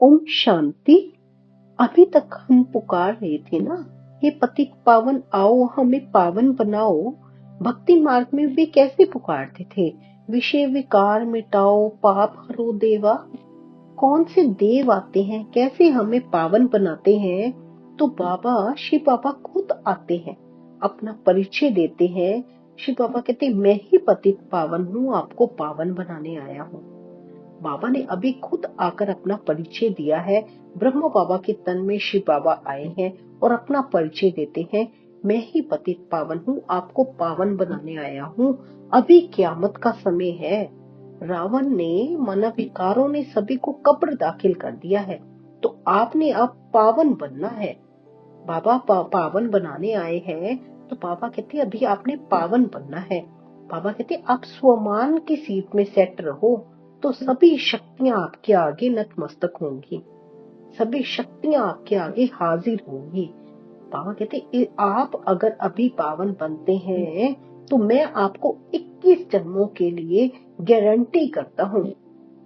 ओम शांति। अभी तक हम पुकार रहे थे ना, हे पतित पावन आओ हमें पावन बनाओ। भक्ति मार्ग में वे कैसे पुकारते थे, विषय विकार मिटाओ पाप हरो देवा। कौन से देव आते हैं, कैसे हमें पावन बनाते हैं? तो बाबा शिव बाबा खुद आते हैं, अपना परिचय देते हैं। शिव बाबा कहते मैं ही पतित पावन हूँ, आपको पावन बनाने आया हूँ। बाबा ने अभी खुद आकर अपना परिचय दिया है। ब्रह्म बाबा के तन में शिव बाबा आए हैं और अपना परिचय देते हैं, मैं ही पतित पावन हूँ, आपको पावन बनाने आया हूँ। अभी क्यामत का समय है। रावण ने मानव विकारों ने सभी को कब्र दाखिल कर दिया है, तो आपने अब पावन बनना है। बाबा पावन बनाने आए हैं, तो बाबा कहते अभी आपने पावन बनना है। बाबा कहते आप स्वमान की सीट में सेट रहो, तो सभी शक्तियां आपके आगे नतमस्तक होंगी, सभी शक्तियां आपके आगे हाजिर होंगी। बाबा कहते आप अगर अभी पावन बनते हैं तो मैं आपको 21 जन्मों के लिए गारंटी करता हूँ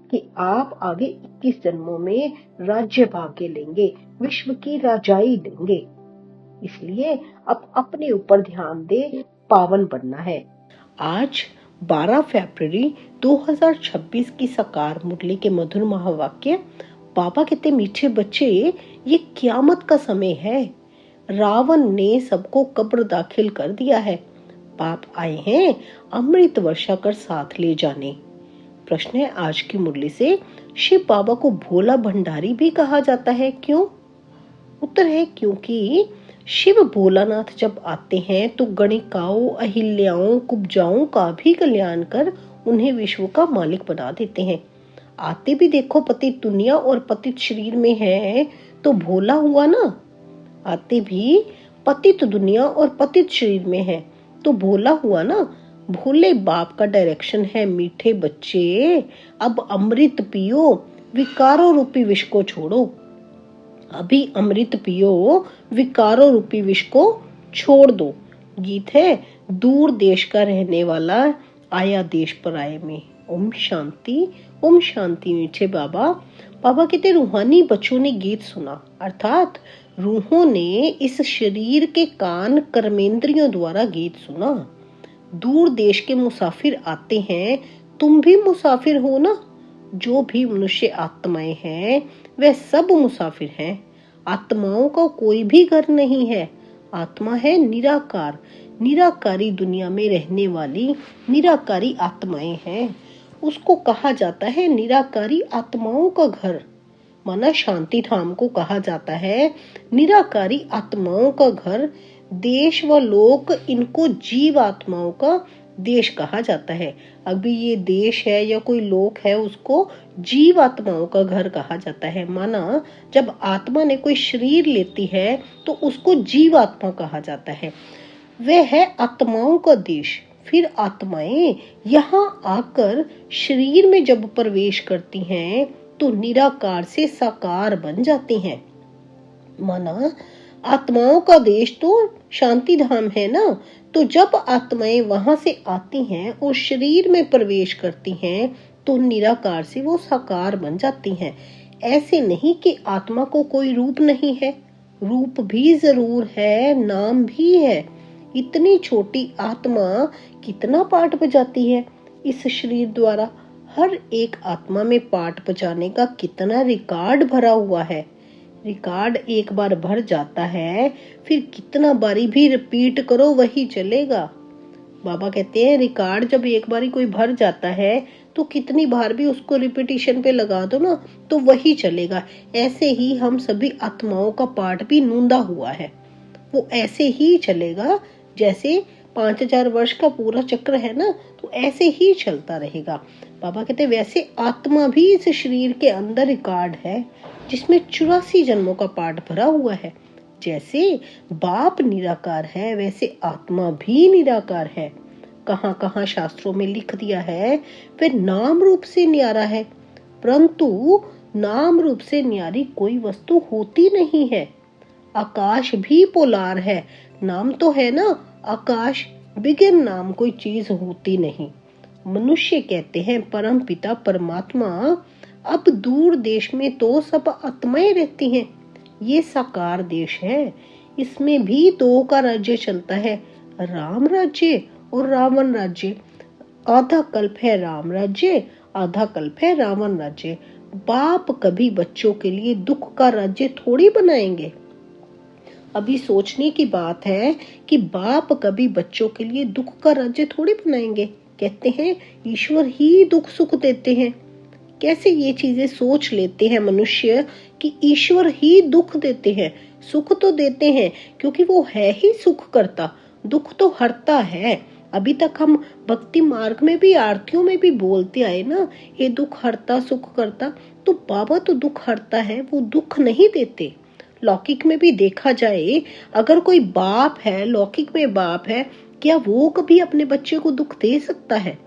कि आप आगे 21 जन्मों में राज्य भाग्य लेंगे, विश्व की राजाई लेंगे। इसलिए अब अपने ऊपर ध्यान दे, पावन बनना है। आज 12 फरवरी 2026 की साकार मुरली के मधुर महावाक्य। बाबा कहते मीठे बच्चे, ये क्यामत का समय है। रावण ने सबको कब्र दाखिल कर दिया है, पाप आए हैं अमृत वर्षा कर साथ ले जाने। प्रश्न है आज की मुरली से, शिव बाबा को भोला भंडारी भी कहा जाता है, क्यों? उत्तर है क्योंकि शिव भोलानाथ जब आते हैं तो गणिकाओं अहिल्याओं कुब्जाओं का भी कल्याण कर उन्हें विश्व का मालिक बना देते हैं। आते भी देखो पतित दुनिया और पतित शरीर में है, तो भोला हुआ ना। आते भी पतित दुनिया और पतित शरीर में है, तो भोला हुआ ना। भोले बाप का डायरेक्शन है, मीठे बच्चे अब अमृत पियो, विकारों रूपी विष को छोड़ो। अभी अमृत पियो, विकारों रूपी विष को छोड़ दो। गीत है, दूर देश का रहने वाला आया देश पर आए में। ओम शांति, ओम शांति। मीठे बाबा। बाबा कहते रूहानी बच्चों ने गीत सुना, अर्थात रूहों ने इस शरीर के कान कर्मेंद्रियों द्वारा गीत सुना। दूर देश के मुसाफिर आते हैं, तुम भी मुसाफिर हो ना। जो भी मनुष्य आत्माएं हैं वे सब मुसाफिर हैं। आत्माओं का कोई भी घर नहीं है। आत्मा है निराकार, निराकारी दुनिया में रहने वाली निराकारी आत्माएं हैं। उसको कहा जाता है निराकारी आत्माओं का घर। माना शांति धाम को कहा जाता है निराकारी आत्माओं का घर। देश व लोक इनको जीव आत्माओं का देश कहा जाता है। अभी ये देश है या कोई लोक है, उसको जीव आत्माओं का घर कहा जाता है। माना जब आत्मा ने कोई शरीर लेती है तो उसको जीव आत्मा कहा जाता है। वह है आत्माओं का देश। फिर आत्माएं यहाँ आकर शरीर में जब प्रवेश करती हैं तो निराकार से साकार बन जाती हैं। माना आत्माओं का देश तो शांति धाम है ना, तो जब आत्माएं वहां से आती हैं और शरीर में प्रवेश करती हैं तो निराकार से वो साकार बन जाती हैं। ऐसे नहीं कि आत्मा को कोई रूप नहीं है, रूप भी जरूर है, नाम भी है। इतनी छोटी आत्मा कितना पाठ बजाती है इस शरीर द्वारा। हर एक आत्मा में पाठ बजाने का कितना रिकॉर्ड भरा हुआ है। रिकॉर्ड एक बार भर जाता है, फिर कितना बारी भी रिपीट करो वही चलेगा। बाबा कहते हैं रिकॉर्ड जब एक बारी कोई भर जाता है तो कितनी बार भी उसको रिपीटिशन पे लगा दो ना तो वही चलेगा। ऐसे ही हम सभी आत्माओं का पाठ भी नूंदा हुआ है, वो ऐसे ही चलेगा। जैसे 5000 वर्ष का पूरा चक्र है ना, तो ऐसे ही चलता रहेगा। बाबा कहते वैसे आत्मा भी इस शरीर के अंदर रिकॉर्ड है जिसमें 84 जन्मों का पाठ भरा हुआ है। जैसे बाप निराकार है वैसे आत्मा भी निराकार है। कहाँ कहाँ शास्त्रों में लिख दिया है वह नाम रूप से न्यारा है, परंतु नाम रूप से न्यारी कोई वस्तु होती नहीं है। आकाश भी पोलार है, नाम तो है ना आकाश, बिगर नाम कोई चीज होती नहीं। मनुष्य कहते हैं परम पिता परमात्मा अब दूर देश में तो सब आत्माएं रहती हैं। ये साकार देश है, इसमें भी दो का राज्य चलता है, राम राज्य और रावण राज्य। आधा कल्प है राम राज्य, आधा कल्प है रावण राज्य। बाप कभी बच्चों के लिए दुख का राज्य थोड़ी बनाएंगे। अभी सोचने की बात है कि बाप कभी बच्चों के लिए दुख का राज्य थोड़ी बनाएंगे। कहते हैं ईश्वर ही दुख सुख देते हैं। कैसे ये चीजें सोच लेते हैं मनुष्य कि ईश्वर ही दुख देते हैं। सुख तो देते हैं क्योंकि वो है ही सुख करता, दुख तो हरता है। अभी तक हम भक्ति मार्ग में भी आरतियों में भी बोलते आए ना, ये दुख हरता सुख करता। तो बाबा तो दुख हरता है, वो दुख नहीं देते। लौकिक में भी देखा जाए, अगर कोई बाप है, लौकिक में बाप है, क्या वो कभी अपने बच्चे को दुख दे सकता है?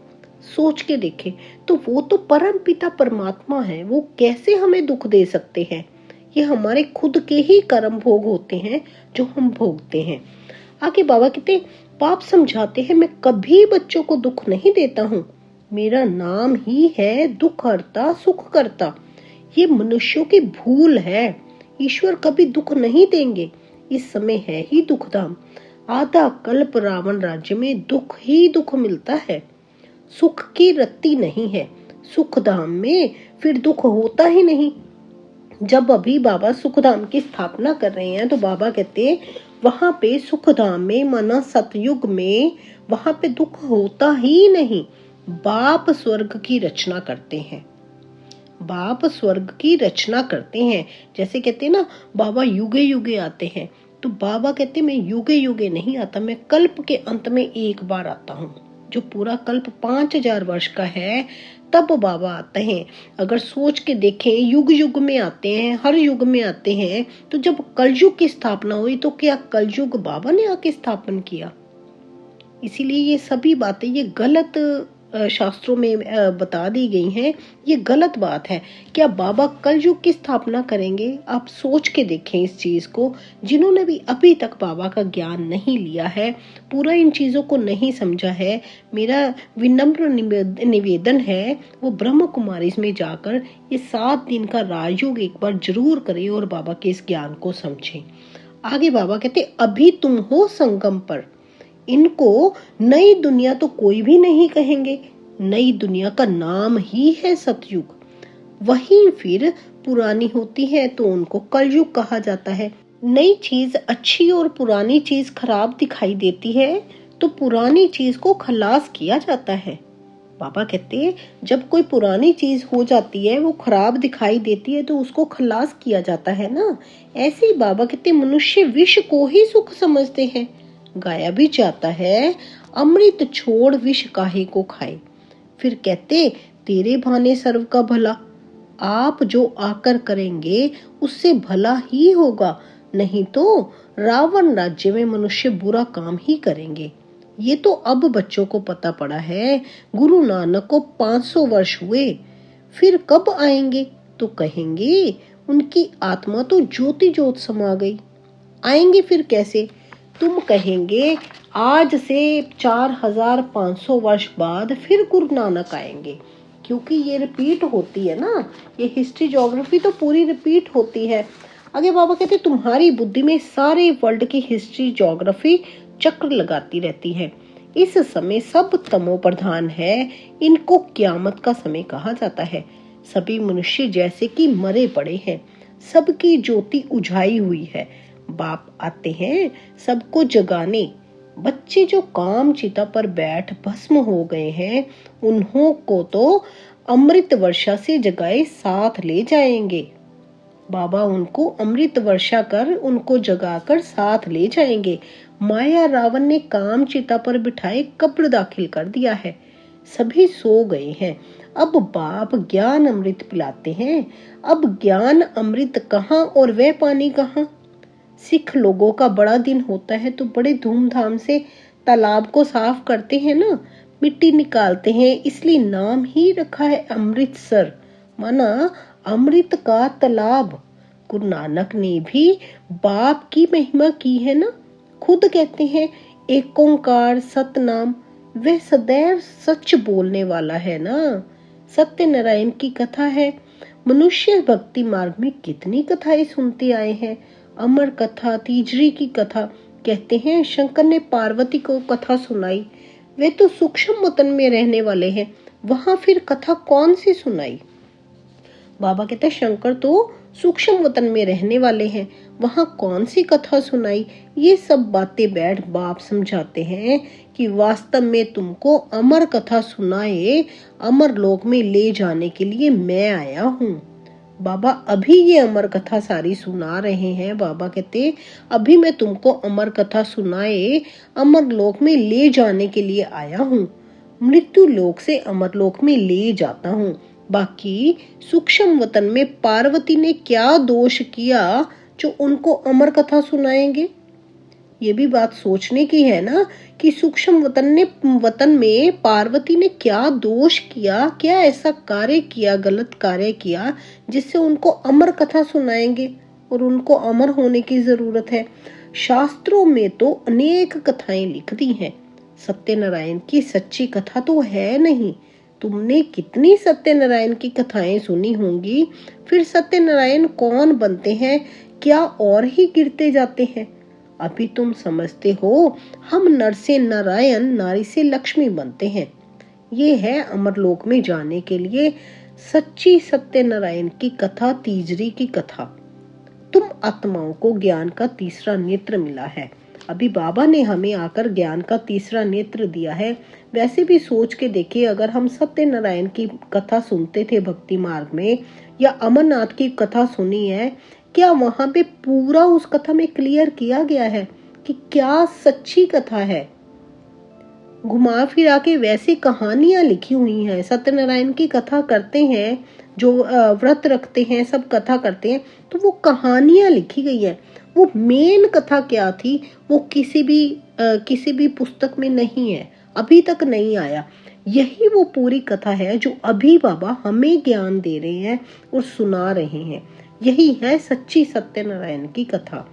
सोच के देखे तो वो तो परम पिता परमात्मा है, वो कैसे हमें दुख दे सकते हैं? ये हमारे खुद के ही कर्म भोग होते हैं जो हम भोगते हैं। आगे बाबा कहते, बाप समझाते हैं, मैं कभी बच्चों को दुख नहीं देता हूँ। मेरा नाम ही है दुख हरता सुख करता। ये मनुष्यों की भूल है। ईश्वर कभी दुख नहीं देंगे। इस समय है ही दुख धाम। आधा कल्प रावण राज्य में दुख ही दुख मिलता है, सुख की रत्ती नहीं है। सुख धाम में फिर दुख होता ही नहीं। जब अभी बाबा सुखधाम की स्थापना कर रहे हैं तो बाबा कहते वहां पे सुखधाम में माना सतयुग में वहां पे दुख होता ही नहीं। बाप स्वर्ग की रचना करते हैं, बाप स्वर्ग की रचना करते हैं। जैसे कहते हैं ना बाबा युगे युगे आते हैं, तो बाबा कहते मैं युगे युगे नहीं आता, मैं कल्प के अंत में एक बार आता हूँ। जो पूरा कल्प 5000 वर्ष का है तब बाबा आते हैं। अगर सोच के देखें युग युग में आते हैं, हर युग में आते हैं, तो जब कलयुग की स्थापना हुई तो क्या कलयुग बाबा ने आके स्थापन किया? इसीलिए ये सभी बातें ये गलत शास्त्रों में बता दी गई हैं। ये गलत बात है। क्या बाबा कलयुग की स्थापना करेंगे? आप सोच के देखें इस चीज को। जिन्होंने भी अभी तक बाबा का ज्ञान नहीं लिया है, पूरा इन चीजों को नहीं समझा है, मेरा विनम्र निवेदन है वो ब्रह्म कुमारी में जाकर ये 7 दिन का राजयोग एक बार जरूर करें और बाबा के इस ज्ञान को समझें। आगे बाबा कहते अभी तुम हो संगम पर। इनको नई दुनिया तो कोई भी नहीं कहेंगे। नई दुनिया का नाम ही है सतयुग। वही फिर पुरानी होती है तो उनको कलयुग कहा जाता है। नई चीज अच्छी और पुरानी चीज खराब दिखाई देती है तो पुरानी चीज को खलास किया जाता है। पापा कहते जब कोई पुरानी चीज हो जाती है, वो खराब दिखाई देती है तो उसको खलास किया जाता है ना। ऐसे ही बाबा कहते मनुष्य विष को ही सुख समझते हैं। गाया भी जाता है अमृत छोड़ विष काहे को खाए। फिर कहते तेरे भाने सर्व का भला। आप जो आकर करेंगे उससे भला ही होगा, नहीं तो रावण राज्य में मनुष्य बुरा काम ही करेंगे। ये तो अब बच्चों को पता पड़ा है। गुरु नानक को 500 वर्ष हुए, फिर कब आएंगे? तो कहेंगे उनकी आत्मा तो ज्योति ज्योत समा गई। आएंगे फिर कैसे? तुम कहेंगे आज से 4500 वर्ष बाद फिर गुरु नानक आएंगे, क्योंकि ये रिपीट होती है ना। ये हिस्ट्री ज्योग्राफी तो पूरी रिपीट होती है। आगे बाबा कहते तुम्हारी बुद्धि में सारे वर्ल्ड की हिस्ट्री ज्योग्राफी चक्र लगाती रहती है। इस समय सब तमो प्रधान है, इनको क्यामत का समय कहा जाता है। सभी मनुष्य जैसे कि मरे पड़े हैं, सबकी ज्योति उझाई हुई है। बाप आते हैं सबको जगाने। बच्चे जो काम चिता पर बैठ भस्म हो गए हैं, उन्हों को तो अमृत वर्षा से जगाए साथ ले जाएंगे। बाबा उनको अमृत वर्षा कर उनको जगाकर साथ ले जाएंगे। माया रावण ने काम चिता पर बिठाए कब्र दाखिल कर दिया है, सभी सो गए हैं। अब बाप ज्ञान अमृत पिलाते हैं। अब ज्ञान अमृत कहाँ और वह पानी कहाँ? सिख लोगों का बड़ा दिन होता है तो बड़े धूमधाम से तालाब को साफ करते हैं ना, मिट्टी निकालते हैं, इसलिए नाम ही रखा है अमृतसर, माना अमृत का तालाब। गुरु नानक ने भी बाप की महिमा की है ना। खुद कहते हैं एक ओंकार सतनाम, वह सदैव सच बोलने वाला है ना। सत्य नारायण की कथा है, मनुष्य भक्ति मार्ग में कितनी कथाएं सुनते आए हैं। अमर कथा, तीजरी की कथा। कहते हैं शंकर ने पार्वती को कथा सुनाई। वे तो सूक्ष्म वतन में रहने वाले हैं, वहां फिर कथा कौन सी सुनाई। बाबा कहते हैं शंकर तो सूक्ष्म वतन में रहने वाले हैं, वहां कौन सी कथा सुनाई। ये सब बातें बैठ बाप समझाते हैं कि वास्तव में तुमको अमर कथा सुनाए, अमर लोक में ले जाने के लिए मैं आया हूँ। बाबा अभी ये अमर कथा सारी सुना रहे हैं। बाबा कहते अभी मैं तुमको अमर कथा सुनाए, अमर लोक में ले जाने के लिए आया हूँ। मृत्यु लोक से अमर लोक में ले जाता हूँ। बाकी सूक्ष्म वतन में पार्वती ने क्या दोष किया जो उनको अमर कथा सुनाएंगे। ये भी बात सोचने की है ना कि सूक्ष्म वतन में पार्वती ने क्या दोष किया, क्या ऐसा कार्य किया, गलत कार्य किया जिससे उनको अमर कथा सुनाएंगे और उनको अमर होने की जरूरत है। शास्त्रों में तो अनेक कथाएं लिख दी हैं, सत्यनारायण की सच्ची कथा तो है नहीं। तुमने कितनी सत्यनारायण की कथाएं सुनी होंगी, फिर सत्यनारायण कौन बनते हैं, क्या और ही गिरते जाते हैं। अभी तुम समझते हो हम नर से नारायण, नारी से लक्ष्मी बनते हैं। ये है अमरलोक में जाने के लिए सच्ची सत्यनारायण की कथा, तीजरी की कथा। तुम आत्माओं को ज्ञान का तीसरा नेत्र मिला है। अभी बाबा ने हमें आकर ज्ञान का तीसरा नेत्र दिया है। वैसे भी सोच के देखिए, अगर हम सत्यनारायण की कथा सुनते थे भक्ति मार्ग में, या अमरनाथ की कथा सुनी है, क्या वहां पे पूरा उस कथा में क्लियर किया गया है कि क्या सच्ची कथा है। घुमा फिरा के वैसी कहानियां लिखी हुई हैं। सत्यनारायण की कथा करते हैं, जो व्रत रखते हैं, सब कथा करते हैं, तो वो कहानियां लिखी गई है। वो मेन कथा क्या थी वो किसी भी पुस्तक में नहीं है, अभी तक नहीं आया। यही वो पूरी कथा है जो अभी बाबा हमें ज्ञान दे रहे हैं और सुना रहे हैं। यही है सच्ची सत्यनारायण की कथा।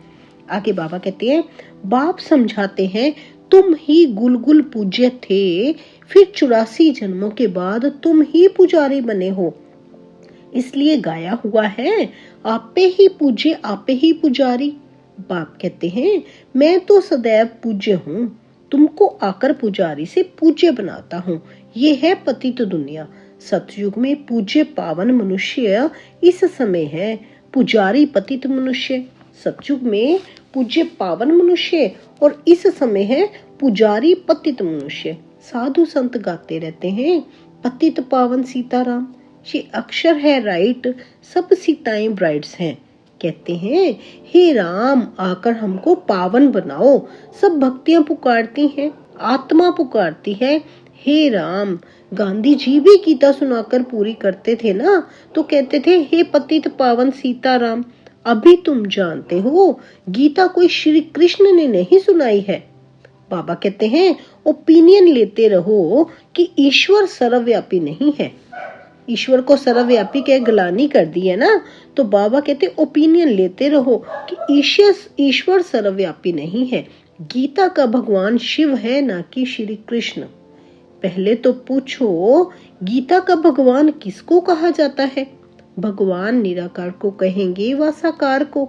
आगे बाबा कहते हैं, बाप समझाते हैं तुम ही गुलगुल पूज्य थे, फिर 84 जन्मों के बाद तुम ही पुजारी बने हो, इसलिए गाया हुआ है आपे ही पूज्य आपे ही पुजारी। बाप कहते हैं मैं तो सदैव पूज्य हूँ, तुमको आकर पुजारी से पूज्य बनाता हूँ। ये है पतित दुनिया। सतयुग में पूज्य पावन मनुष्य इस समय है, पुजारी पतित मनुष्य। सतयुग में पूज्य पावन मनुष्य और इस समय है पुजारी पतित मनुष्य। साधु संत गाते रहते हैं पतित पावन सीताराम। ये अक्षर है राइट, सब सीताएं ब्राइड्स हैं। कहते हैं हे राम आकर हमको पावन बनाओ। सब भक्तियां पुकारती हैं, आत्मा पुकारती है हे राम। गांधी जी भी गीता सुनाकर पूरी करते थे ना, तो कहते थे हे पतित पावन सीताराम। अभी तुम जानते हो गीता कोई श्री कृष्ण ने नहीं सुनाई है। बाबा कहते हैं ओपिनियन लेते रहो कि ईश्वर सर्वव्यापी नहीं है। ईश्वर को सर्वव्यापी के ग्लानि कर दी है ना, तो बाबा कहते ओपिनियन लेते रहो कि ईश्वर सर्वव्यापी नहीं है। गीता का भगवान शिव है, ना कि श्री कृष्ण। पहले तो पूछो गीता का भगवान किसको कहा जाता है। भगवान निराकार को कहेंगे व साकार को।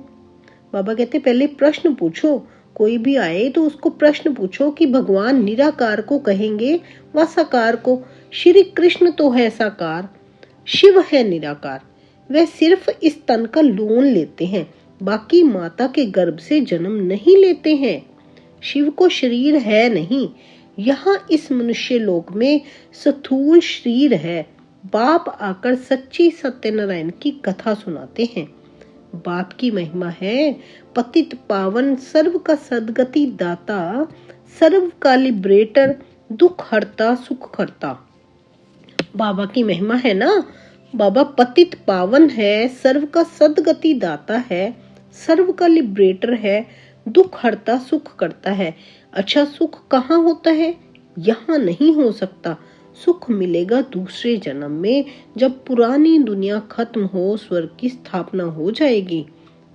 बाबा कहते पहले प्रश्न पूछो, कोई भी आए तो उसको प्रश्न पूछो कि भगवान निराकार को कहेंगे व साकार को। श्री कृष्ण तो है साकार, शिव है निराकार। वे सिर्फ इस तन का लोन लेते हैं, बाकी माता के गर्भ से जन्म नहीं लेते हैं। शिव को शरीर है नहीं। यहाँ इस मनुष्य लोक में स्थूल शरीर है। बाप आकर सच्ची सत्यनारायण की कथा सुनाते हैं। बाप की महिमा है पतित पावन, सर्व का सदगति दाता, सर्व का लिबरेटर, दुख हरता सुख करता। बाबा की महिमा है ना, बाबा पतित पावन है, सर्व का सदगति दाता है, सर्व का लिबरेटर है, दुख हरता सुख करता है। अच्छा सुख कहाँ होता है? यहाँ नहीं हो सकता। सुख मिलेगा दूसरे जन्म में, जब पुरानी दुनिया खत्म हो, स्वर्ग की स्थापना हो जाएगी।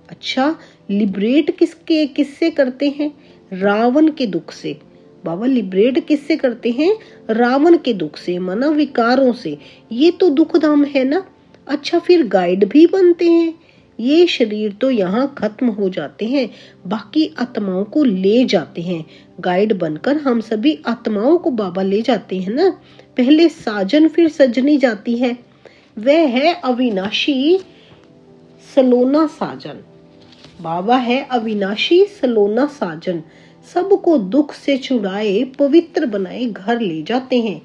अच्छा लिबरेट किससे करते हैं? रावण के दुख से। बाबा लिबरेट किससे करते हैं? रावण के दुख से, माना विकारों से। ये तो दुख धाम है ना। अच्छा, फिर गाइड भी बनते हैं। ये शरीर तो यहाँ खत्म हो जाते हैं, बाकी आत्माओं को ले जाते हैं। गाइड बनकर हम सभी आत्माओं को बाबा ले जाते हैं ना। पहले साजन फिर सजनी जाती है, वह है अविनाशी सलोना साजन। बाबा है अविनाशी सलोना साजन, सबको दुख से छुड़ाए पवित्र बनाए घर ले जाते हैं।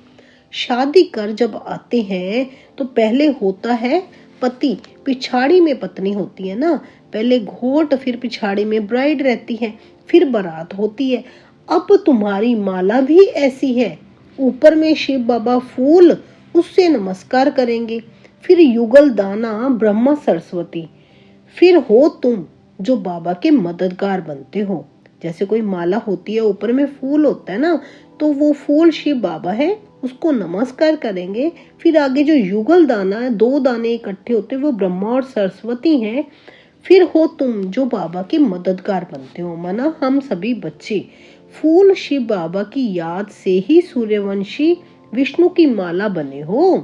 शादी कर जब आते हैं तो पहले होता है पति, पिछाड़ी में पत्नी होती है ना। पहले घोट, फिर पिछाड़ी में ब्राइड रहती है, फिर बारात होती है। अब तुम्हारी माला भी ऐसी है, ऊपर में शिव बाबा फूल, उससे नमस्कार करेंगे। फिर युगल दाना ब्रह्मा सरस्वती, फिर हो तुम जो बाबा के मददगार बनते हो। जैसे कोई माला होती है, ऊपर में फूल होता है ना, तो वो फूल शिव बाबा है, उसको नमस्कार करेंगे। फिर आगे जो युगल दाना है, 2 दाने इकट्ठे होते हैं, वो ब्रह्मा और सरस्वती हैं। फिर हो तुम जो बाबा के मददगार बनते हो, माना हम सभी बच्चे। फूल शिव बाबा की याद से ही सूर्यवंशी विष्णु की माला बने हो।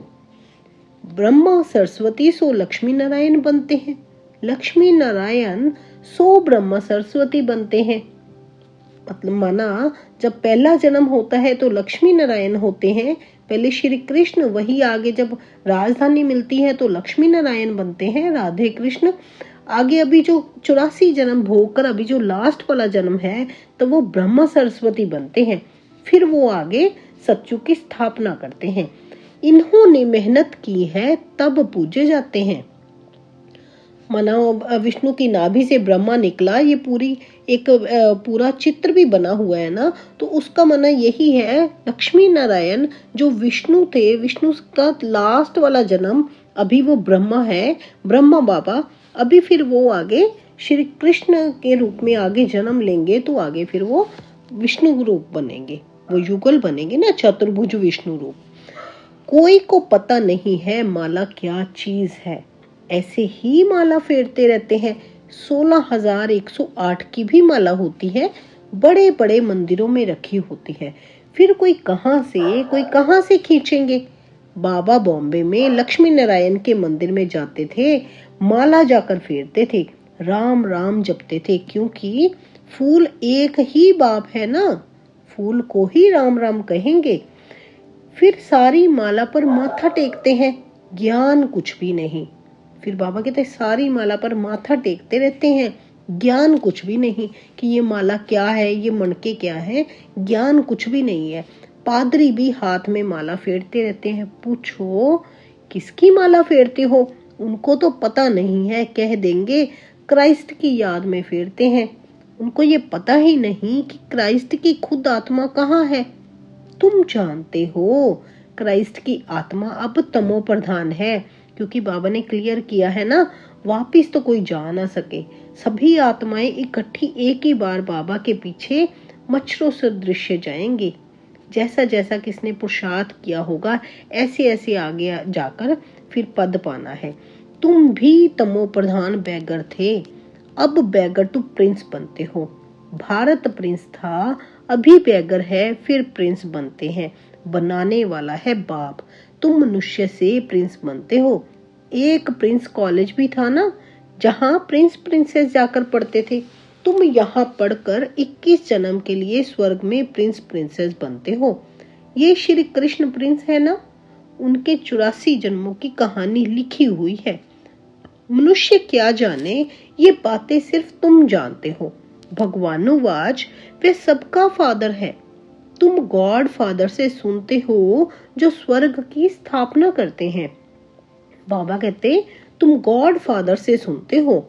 ब्रह्मा सरस्वती सो लक्ष्मी नारायण बनते हैं, लक्ष्मी नारायण सो ब्रह्मा सरस्वती बनते हैं। मतलब माना जब पहला जन्म होता है तो लक्ष्मी नारायण होते हैं, पहले श्री कृष्ण, वही आगे जब राजधानी मिलती है तो लक्ष्मी नारायण बनते हैं, राधे कृष्ण। आगे अभी जो 84 जन्म भोगकर अभी जो लास्ट वाला जन्म है तो वो ब्रह्मा सरस्वती बनते हैं। फिर वो आगे सत्युग की स्थापना करते हैं। इन्होंने मेहनत की है तब पूजे जाते हैं। माना विष्णु की नाभि से ब्रह्मा निकला, ये पूरी एक पूरा चित्र भी बना हुआ है ना, तो उसका माना यही है। लक्ष्मी नारायण जो विष्णु थे, विष्णु का लास्ट वाला जन्म अभी वो ब्रह्मा है, ब्रह्मा बाबा। अभी फिर वो आगे श्री कृष्ण के रूप में आगे जन्म लेंगे, तो आगे फिर वो विष्णु रूप बनेंगे, वो युगल बनेंगे ना, चतुर्भुज विष्णु रूप। कोई को पता नहीं है माला क्या चीज है, ऐसे ही माला फेरते रहते हैं। 16,108 की भी माला होती है, बड़े बड़े मंदिरों में रखी होती है। फिर कोई कहां से खींचेंगे। बाबा बॉम्बे में लक्ष्मी नारायण के मंदिर में जाते थे, माला जाकर फेरते थे, राम राम जपते थे, क्योंकि फूल एक ही बाप है ना, फूल को ही राम राम कहेंगे। फिर सारी माला पर माथा टेकते हैं, ज्ञान कुछ भी नहीं। फिर बाबा कहते हैं सारी माला पर माथा टेकते रहते हैं, ज्ञान कुछ भी नहीं कि ये माला क्या है, ये मणके क्या है, ज्ञान कुछ भी नहीं है। पादरी भी हाथ में माला फेरते रहते हैं। पूछो किसकी माला फेरते हो, उनको तो पता नहीं है, कह देंगे क्राइस्ट की याद में फेरते हैं। उनको ये पता ही नहीं कि क्राइस्ट की खुद आत्मा कहाँ है। तुम जानते हो क्राइस्ट की आत्मा अब तमो प्रधान है, क्योंकि बाबा ने क्लियर किया है ना, वापिस तो कोई जा ना सके। सभी आत्माएं इकट्ठी एक ही बार बाबा के पीछे मच्छरों सदृश जाएंगे। जैसा जैसा किसने पुरुषार्थ किया होगा, ऐसे ऐसे आगे जाकर फिर पद पाना है। तुम भी तमो प्रधान बैगर थे, अब बैगर टू प्रिंस बनते हो। भारत प्रिंस था, अभी बैगर है, फिर प्रिंस बनते हैं। बनाने वाला है बाप, तुम मनुष्य से प्रिंस बनते हो। एक प्रिंस कॉलेज भी था ना, जहाँ प्रिंस प्रिंसेस जाकर पढ़ते थे। तुम यहाँ पढ़कर 21 जन्म के लिए स्वर्ग में प्रिंस प्रिंसेस बनते हो। ये श्री कृष्ण प्रिंस है ना, उनके 84 जन्मों की कहानी लिखी हुई है। मनुष्य क्या जाने, ये बातें सिर्फ तुम जानते हो। भगवानुवाच वे सबका फादर है। तुम गॉड फादर से सुनते हो जो स्वर्ग की स्थापना करते हैं। बाबा कहते तुम गॉड फादर से सुनते हो,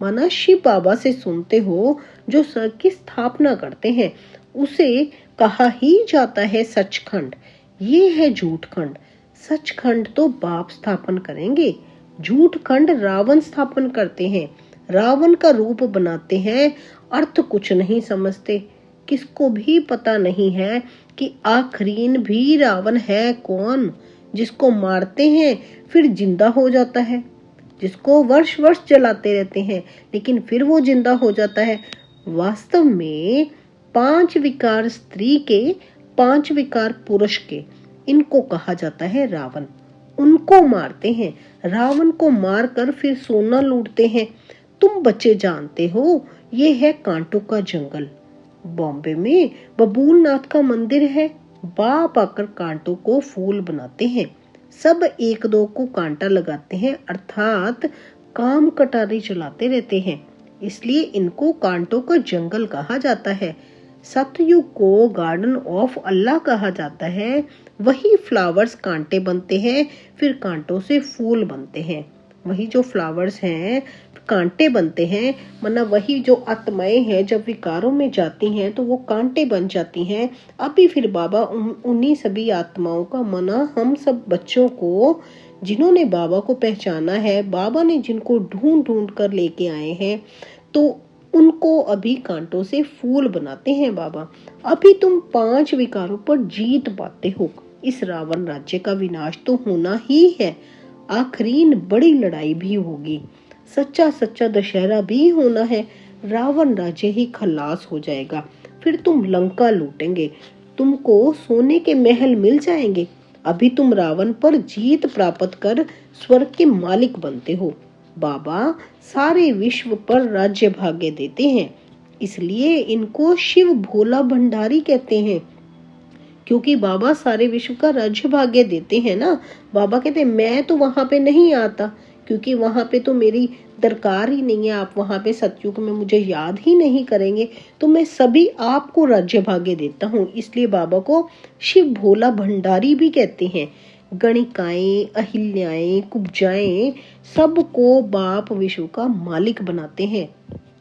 माना शिव बाबा से सुनते हो जो स्वर्ग की स्थापना करते हैं। उसे कहा ही जाता है सचखंड। ये है झूठखंड। सचखंड तो बाप स्थापन करेंगे, झूठखंड रावण स्थापन करते हैं। रावण का रूप बनाते हैं, अर्थ कुछ नहीं समझते। किसको भी पता नहीं है कि आखरीन भी रावण है कौन, जिसको मारते हैं फिर जिंदा हो जाता है, जिसको वर्ष वर्ष जलाते रहते हैं लेकिन फिर वो जिंदा हो जाता है। वास्तव में 5 विकार स्त्री के, 5 विकार पुरुष के, इनको कहा जाता है रावण। उनको मारते हैं, रावण को मारकर फिर सोना लूटते हैं। तुम बच्चे जानते हो, ये है कांटों का जंगल। बॉम्बे में बबूलनाथ का मंदिर है। बाप आकर कांटों को फूल बनाते हैं। सब एक दो को कांटा लगाते हैं, अर्थात काम कटारी चलाते रहते हैं। इसलिए इनको कांटों का जंगल कहा जाता है। सतयुग को गार्डन ऑफ अल्लाह कहा जाता है। वही फ्लावर्स कांटे बनते हैं, फिर कांटों से फूल बनते हैं। वही जो फ्लावर्स हैं कांटे बनते हैं, मतलब वही जो आत्माएं हैं जब विकारों में जाती हैं तो वो कांटे बन जाती हैं। अभी फिर बाबा उन्हीं सभी आत्माओं का मना हम सब बच्चों को, जिन्होंने बाबा को पहचाना है, बाबा ने जिनको ढूंढ ढूंढ कर लेके आए हैं, तो उनको अभी कांटों से फूल बनाते हैं बाबा। अभी तुम 5 विकारों पर जीत पाते हो। इस रावण राज्य का विनाश तो होना ही है, आखिरीन बड़ी लड़ाई भी होगी, सच्चा सच्चा दशहरा भी होना है। रावण राज्य ही खलास हो जाएगा, फिर तुम लंका लूटेंगे, तुमको सोने के महल मिल जाएंगे। अभी तुम रावण पर जीत प्राप्त कर स्वर्ग के मालिक बनते हो। बाबा सारे विश्व पर राज्य भाग्य देते हैं, इसलिए इनको शिव भोला भंडारी कहते हैं, क्योंकि बाबा सारे विश्व का राज्य भाग्य देते हैं ना। बाबा कहते हैं मैं तो वहां पे नहीं आता, क्योंकि वहां पे तो मेरी दरकार ही नहीं है, आप वहां पे सतयुग में मुझे याद ही नहीं करेंगे, तो मैं सभी आपको राज्य भाग्य देता हूँ। इसलिए बाबा को शिव भोला भंडारी भी कहते हैं। गणिकाएं, अहिल्याएं, कुब्जाएं, सबको बाप विश्व का मालिक बनाते हैं।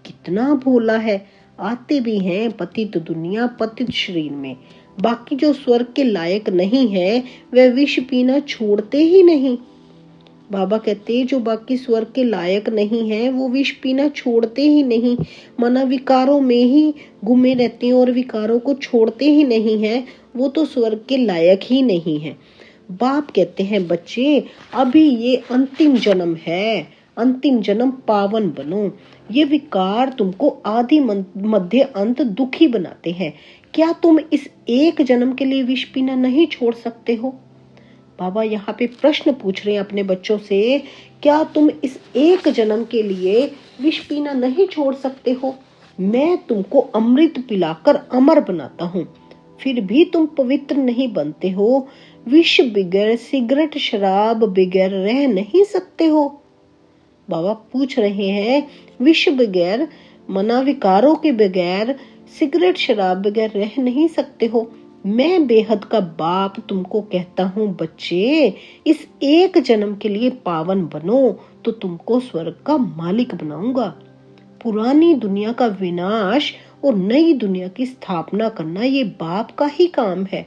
कितना भोला है। आते भी हैं पतित दुनिया पतित शरीर में। बाकी जो स्वर्ग के लायक नहीं है वह विष पीना छोड़ते ही नहीं। बाबा कहते जो बाकी स्वर्ग के लायक नहीं है वो विष पीना छोड़ते ही नहीं, मना विकारों में ही गुमे रहते हैं और विकारों को छोड़ते ही नहीं है, वो तो स्वर्ग के लायक ही नहीं है। बाप कहते हैं बच्चे अभी ये अंतिम जन्म है, अंतिम जन्म पावन बनो। ये विकार तुमको आदि मध्य अंत दुखी बनाते हैं। क्या तुम इस एक जन्म के लिए विष पीना नहीं छोड़ सकते हो? बाबा यहाँ पे प्रश्न पूछ रहे हैं अपने बच्चों से, क्या तुम इस एक जन्म के लिए विष पीना नहीं छोड़ सकते हो? मैं तुमको अमृत पिलाकर अमर बनाता हूँ, फिर भी तुम पवित्र नहीं बनते हो। विष बगैर, सिगरेट शराब बगैर रह नहीं सकते हो। बाबा पूछ रहे हैं विष बगैर, मना विकारों के बगैर, सिगरेट शराब बगैर रह नहीं सकते हो। मैं बेहद का बाप तुमको कहता हूँ बच्चे, इस एक जन्म के लिए पावन बनो तो तुमको स्वर्ग का मालिक बनाऊंगा। पुरानी दुनिया का विनाश और नई दुनिया की स्थापना करना ये बाप का ही काम है।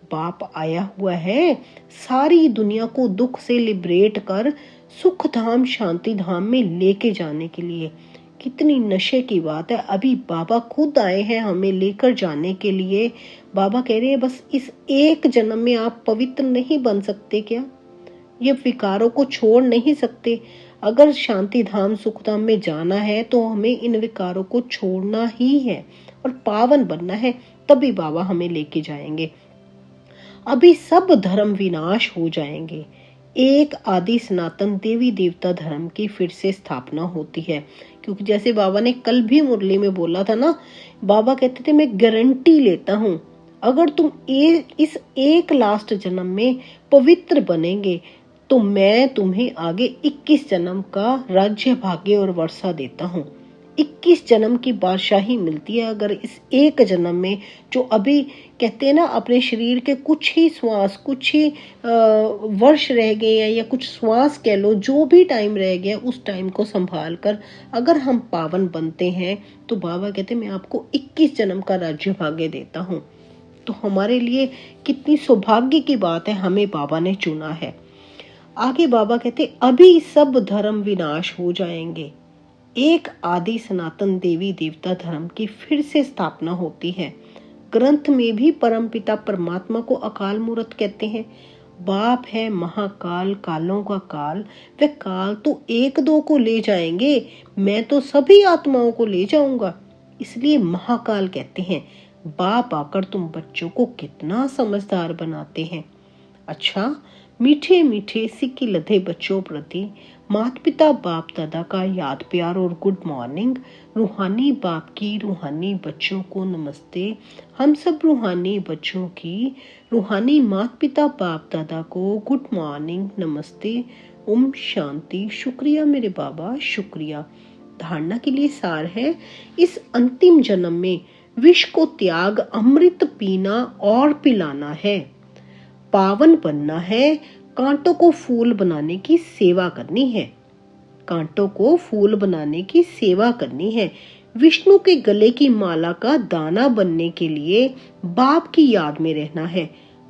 बाप आया हुआ है सारी दुनिया को दुख से लिबरेट कर सुख धाम शांति धाम में लेके जाने के लिए। कितनी नशे की बात है, अभी बाबा खुद आए हैं हमें लेकर जाने के लिए। बाबा कह रहे हैं बस इस एक जन्म में आप पवित्र नहीं बन सकते क्या? ये विकारों को छोड़ नहीं सकते? अगर शांति धाम सुख धाम में जाना है तो हमें इन विकारों को छोड़ना ही है और पावन बनना है, तभी बाबा हमें लेके जाएंगे। अभी सब धर्म विनाश हो जाएंगे, एक आदि सनातन देवी देवता धर्म की फिर से स्थापना होती है। क्योंकि जैसे बाबा ने कल भी मुरली में बोला था ना, बाबा कहते थे मैं गारंटी लेता हूँ अगर तुम इस एक लास्ट जन्म में पवित्र बनेंगे तो मैं तुम्हें आगे 21 जन्म का राज्य भाग्य और वर्षा देता हूँ। 21 जन्म की बादशाही मिलती है अगर इस एक जन्म में, जो अभी कहते हैं ना अपने शरीर के कुछ ही श्वास, कुछ ही वर्ष रह गए हैं या कुछ श्वास कह लो, जो भी टाइम रह गया उस टाइम को संभाल कर अगर हम पावन बनते हैं तो बाबा कहते हैं मैं आपको 21 जन्म का राज्य भाग्य देता हूँ। तो हमारे लिए कितनी सौभाग्य की बात है, हमें बाबा ने चुना है। आगे बाबा कहते अभी सब धर्म विनाश हो जाएंगे, एक आदि सनातन देवी देवता धर्म की फिर से स्थापना होती है। ग्रंथ में भी परमपिता परमात्मा को अकाल मूर्त कहते हैं। बाप है महाकाल, कालों का काल, वे काल तो एक दो को ले जाएंगे, मैं तो सभी आत्माओं को ले जाऊंगा, इसलिए महाकाल कहते हैं। बाप आकर तुम बच्चों को कितना समझदार बनाते हैं। अच्छा, मीठे मीठे सिक्के लधे बच्चों प्रति माता पिता बाप दादा का याद प्यार और गुड मॉर्निंग। रूहानी बाप की रूहानी बच्चों को नमस्ते। हम सब रूहानी बच्चों की रूहानी माता पिता बाप दादा को गुड मॉर्निंग, नमस्ते, ओम शांति। शुक्रिया मेरे बाबा, शुक्रिया। धारणा के लिए सार है, इस अंतिम जन्म में विष को त्याग अमृत पीना और पिलाना है, पावन बनना है, कांटों को फूल बनाने की सेवा करनी है, कांटों को फूल बनाने की सेवा करनी है। विष्णु के गले की माला का दाना बनने के लिए बाप की याद में रहना है।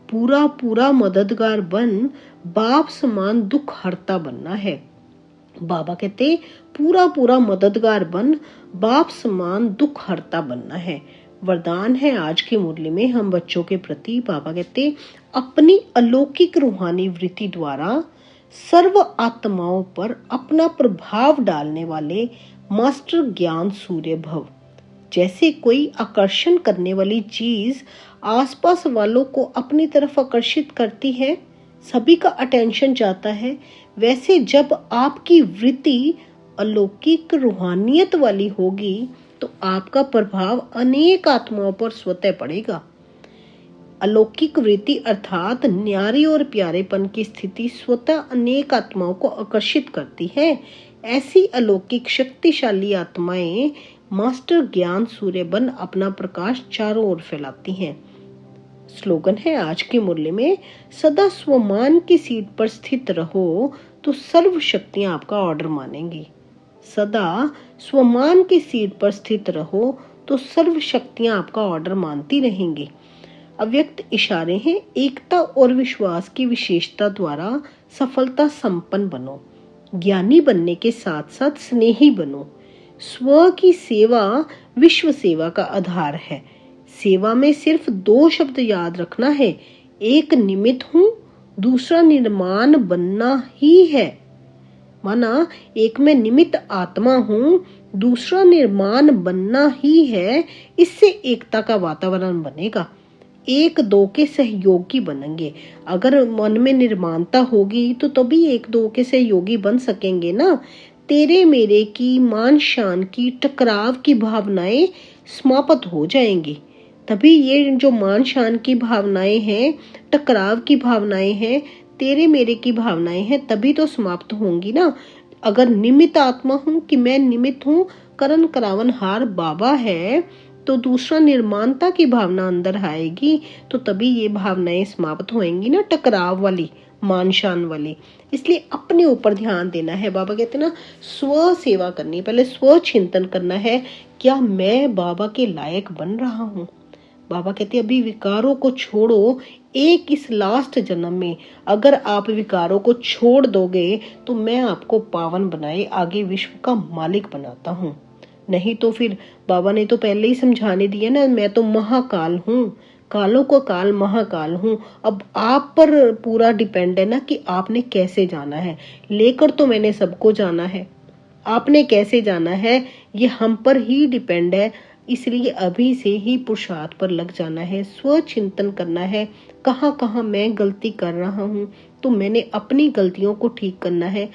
पूरा पूरा मददगार बन बाप समान दुख हरता बनना है। बाबा कहते पूरा पूरा मददगार बन बाप समान दुख हरता बनना है। वरदान है आज की मुरली में हम बच्चों के प्रति। बाबा कहते अपनी अलौकिक रूहानी वृत्ति द्वारा सर्व आत्माओं पर अपना प्रभाव डालने वाले मास्टर ज्ञान सूर्य भव। जैसे कोई आकर्षण करने वाली चीज आसपास वालों को अपनी तरफ आकर्षित करती है, सभी का अटेंशन जाता है, वैसे जब आपकी वृत्ति अलौकिक रूहानियत वाली होगी तो आपका प्रभाव अनेक आत्माओं पर स्वतः पड़ेगा। अलौकिक वृत्ति अर्थात न्यारे और प्यारेपन की स्थिति स्वतः अनेक आत्माओं को आकर्षित करती है। ऐसी अलौकिक शक्तिशाली आत्माएं मास्टर ज्ञान सूर्य बन अपना प्रकाश चारों ओर फैलाती हैं। स्लोगन है आज की मुरली में, सदा स्वमान की सीट पर स्थित रहो तो सर्व शक्तियां आपका ऑर्डर मानेंगी। सदा स्वमान की सीट पर स्थित रहो तो सर्व शक्तियां आपका ऑर्डर मानती रहेंगी। अव्यक्त इशारे हैं, एकता और विश्वास की विशेषता द्वारा सफलता संपन्न बनो। ज्ञानी बनने के साथ साथ स्नेही बनो। स्व की सेवा विश्व सेवा का आधार है। सेवा में सिर्फ दो शब्द याद रखना है, एक निमित्त हूँ, दूसरा निर्माण बनना ही है। माना एक मैं निमित्त आत्मा हूँ, दूसरा निर्माण बनना ही है। इससे एकता का वातावरण बनेगा, एक दो के सहयोगी बनेंगे। अगर मन में निर्माणता होगी तो तभी एक दो के सहयोगी बन सकेंगे ना। तेरे मेरे की मान शान की टकराव की भावनाएं समाप्त हो जाएंगी। तभी ये जो मान शान की भावनाएं हैं, टकराव की भावनाएं हैं, तेरे मेरे की भावनाएं हैं, तभी तो समाप्त होंगी ना। अगर निमित्त आत्मा हूँ कि मैं निमित्त हूँ, करण करावन हार बाबा है, तो दूसरा निर्माणता की भावना अंदर आएगी, तो तभी ये भावनाएं समाप्त होंगी ना, टकराव वाली, मान शान वाली। इसलिए अपने ऊपर ध्यान देना है। बाबा कहते हैं ना, स्व सेवा करनी, पहले स्व चिंतन करना है, क्या मैं बाबा के लायक बन रहा हूँ। बाबा कहते हैं अभी विकारों को छोड़ो, एक इस लास्ट जन्म में अगर आप विकारों को छोड़ दोगे तो मैं आपको पावन बनाए आगे विश्व का मालिक बनाता हूँ। नहीं तो फिर बाबा ने तो पहले ही समझाने दिया ना, मैं तो महाकाल हूँ, कालों का काल महाकाल हूँ। अब आप पर पूरा डिपेंड है ना कि आपने कैसे जाना है। लेकर तो मैंने सबको जाना है, आपने कैसे जाना है ये हम पर ही डिपेंड है। इसलिए अभी से ही पुरुषार्थ पर लग जाना है, स्व चिंतन करना है, कहाँ कहाँ मैं गलती कर रहा हूँ तो मैंने अपनी गलतियों को ठीक करना है।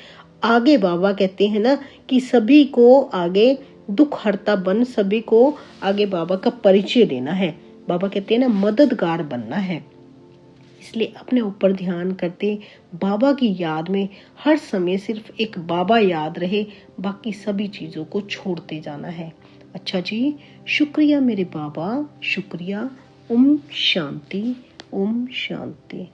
आगे बाबा कहते हैं ना कि सभी को आगे दुख हरता बन, सभी को आगे बाबा का परिचय देना है। बाबा कहते हैं ना मददगार बनना है। इसलिए अपने ऊपर ध्यान करते, बाबा की याद में हर समय सिर्फ एक बाबा याद रहे, बाकी सभी चीजों को छोड़ते जाना है। अच्छा जी, शुक्रिया मेरे बाबा, शुक्रिया। ओम शांति, ओम शांति।